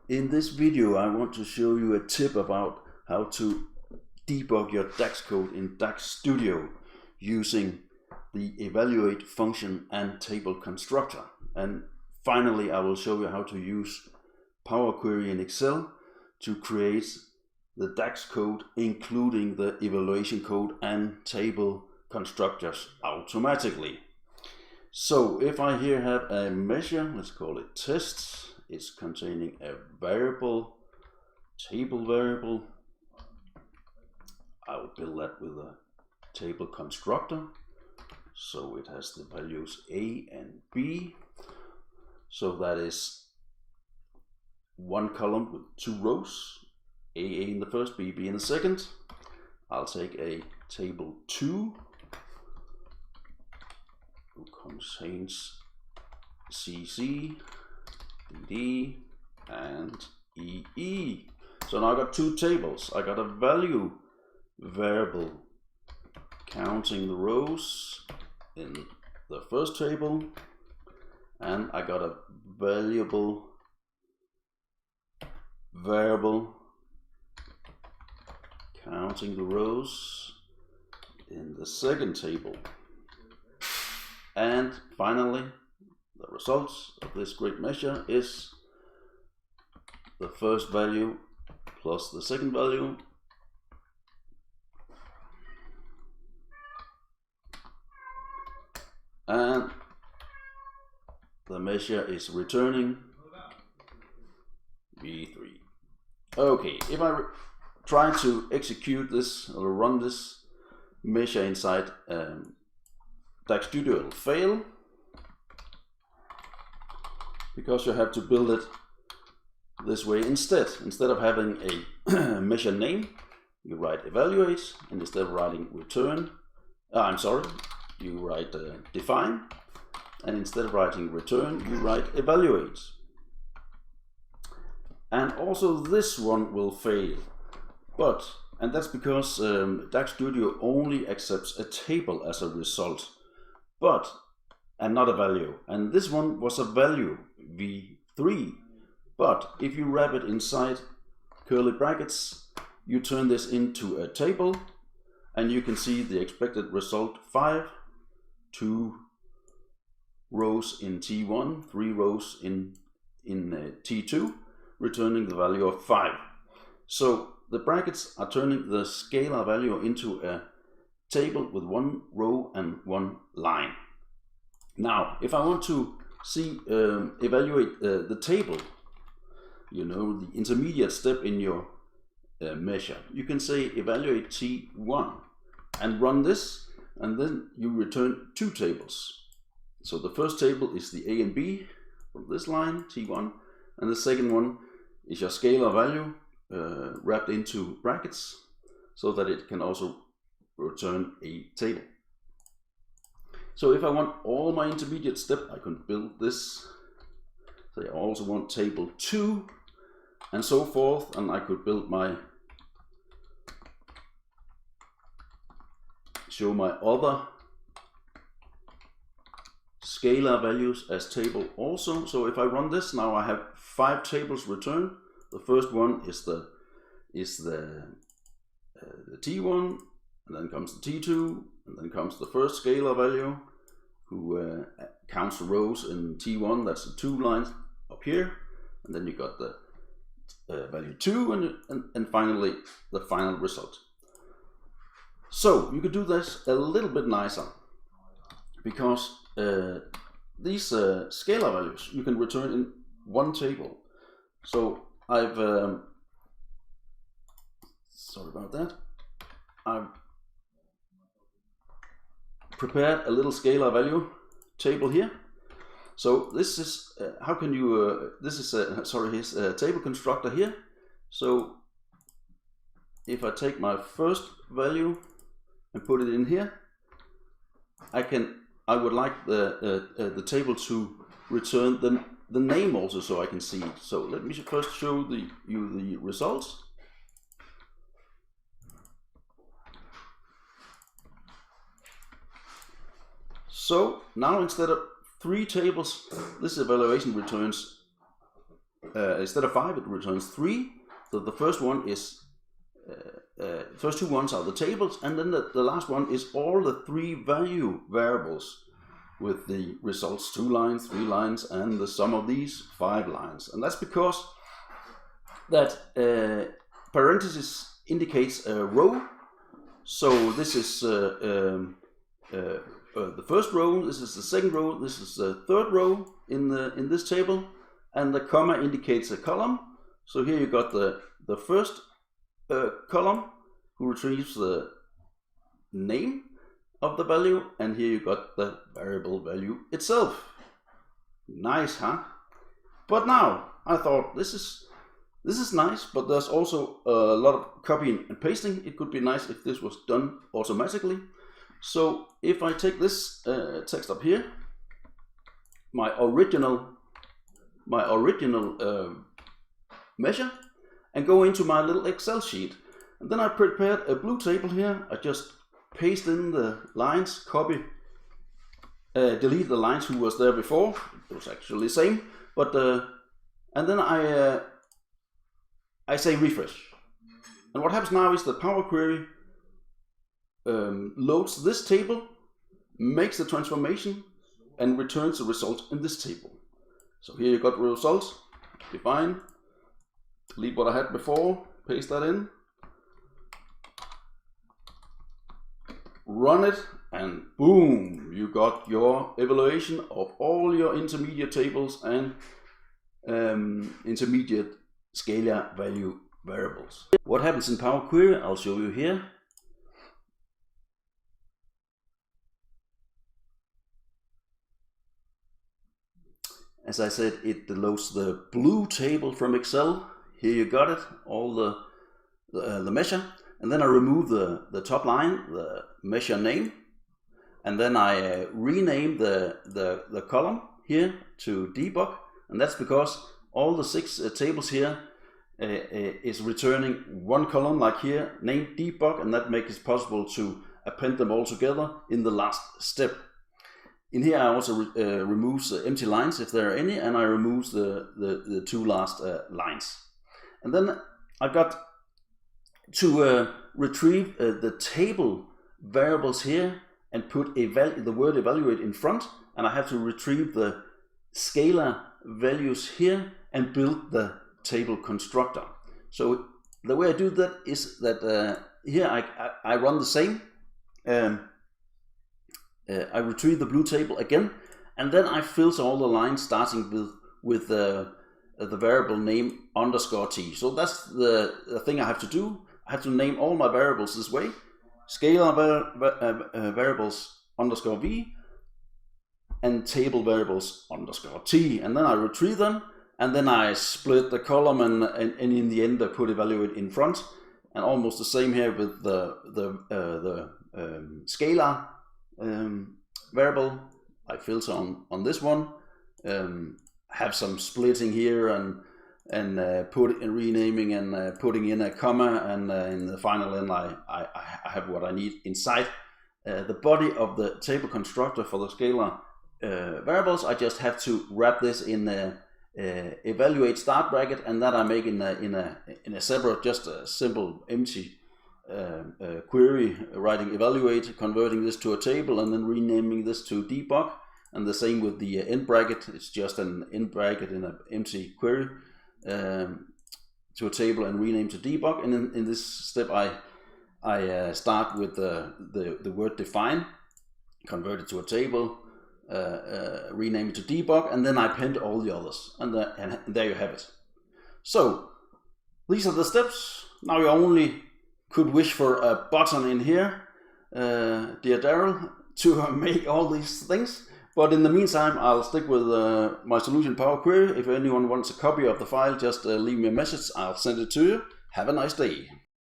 In this video I want to show you a tip about how to debug your DAX code in Dax Studio using the evaluate function and table constructor. And finally I will show you how to use Power Query in Excel to create the DAX code including the evaluation code and table constructors automatically. So if I here have a measure, let's call it tests, it's containing a variable, table variable. I will build that with a table constructor. So it has the values A and B. So that is one column with two rows, A in the first, B in the second. I'll take a table 2 who contains CC, DD, and EE. So now I got two tables. I got a value variable counting the rows in the first table, and I got a variable counting the rows in the second table. And finally, the results of this great measure is the first value plus the second value and the measure is returning V3. Okay, if I try to execute this or run this measure inside Dax Studio, it'll fail because you have to build it this way instead. Instead of having a measure name, you write evaluate, and instead of writing return, you write define, and instead of writing return, you write evaluate. And also this one will fail, and that's because Dax Studio only accepts a table as a result, and not a value. And this one was a value, V3. But if you wrap it inside curly brackets, you turn this into a table, and you can see the expected result 5, 2 rows in T1, 3 rows in T2, returning the value of 5. So the brackets are turning the scalar value into a table with 1 row and 1 line. Now, if I want to see evaluate the table, the intermediate step in your measure, you can say evaluate T1 and run this, and then you return 2 tables. So the first table is the A and B from this line, T1, and the second one is your scalar value wrapped into brackets so that it can also return a table. So if I want all my intermediate step, I can build this. So I also want table 2 and so forth, and I could build show my other scalar values as table also. So if I run this now, I have 5 tables returned. The first one is the T1, and then comes the T2, and then comes the first scalar value who counts the rows in T1, that's the 2 lines up here, and then you got the value 2 and finally the final result. So you could do this a little bit nicer because these scalar values you can return in one table. So I've sorry about that. I've prepared a little scalar value table here. So this is how can you his table constructor here. So if I take my first value and put it in here, I would like the table to return the name also, so I can see it. So let me first show you the results. So now instead of 3 tables, this evaluation returns instead of 5, it returns 3. So the first one is, first two ones are the tables, and then the last one is all the 3 value variables with the results 2 lines, 3 lines, and the sum of these 5 lines. And that's because that parenthesis indicates a row. So this is the first row, this is the second row, this is the third row in this table, and the comma indicates a column. So here you got the first column who retrieves the name of the value, and here you got the variable value itself. Nice, huh? But now I thought this is nice, but there's also a lot of copying and pasting. It could be nice if this was done automatically. So if I take this text up here, my original measure, and go into my little Excel sheet, and then I prepared a blue table here. I just paste in the lines, copy, delete the lines who was there before. It was actually the same, but and then I say refresh, and what happens now is the Power Query loads this table, makes the transformation, and returns the result in this table. So here you got the results, define, delete what I had before, paste that in, run it, and boom, you got your evaluation of all your intermediate tables and intermediate scalar value variables. What happens in Power Query, I'll show you here. As I said, it loads the blue table from Excel. Here you got it, all the measure. And then I remove the top line, the measure name. And then I rename the column here to debug. And that's because all the 6 tables here is returning one column, like here, named debug. And that makes it possible to append them all together in the last step. In here I also remove empty lines if there are any, and I remove the 2 last lines. And then I've got to retrieve the table variables here and put the word evaluate in front, and I have to retrieve the scalar values here and build the table constructor. So the way I do that is that here I run the same. I retrieve the blue table again, and then I filter all the lines starting with the variable name _t. So that's the thing I have to do. I have to name all my variables this way: scalar variables _v and table variables _t, and then I retrieve them, and then I split the column, and in the end I put evaluate in front. And almost the same here with the scalar variable. I filter on this one, have some splitting here, and put it in renaming and putting in a comma, and in the final end I have what I need inside the body of the table constructor for the scalar variables. I just have to wrap this in a evaluate start bracket, and that I make in a separate, just a simple empty query, writing evaluate, converting this to a table, and then renaming this to debug. And the same with the end bracket. It's just an end bracket in an empty query to a table and rename to debug. And in this step I start with the word define, convert it to a table, rename it to debug, and then I append all the others, and there you have it. So these are the steps. Now you only could wish for a button in here, dear Daryl, to make all these things. But in the meantime, I'll stick with my solution Power Query. If anyone wants a copy of the file, just leave me a message. I'll send it to you. Have a nice day.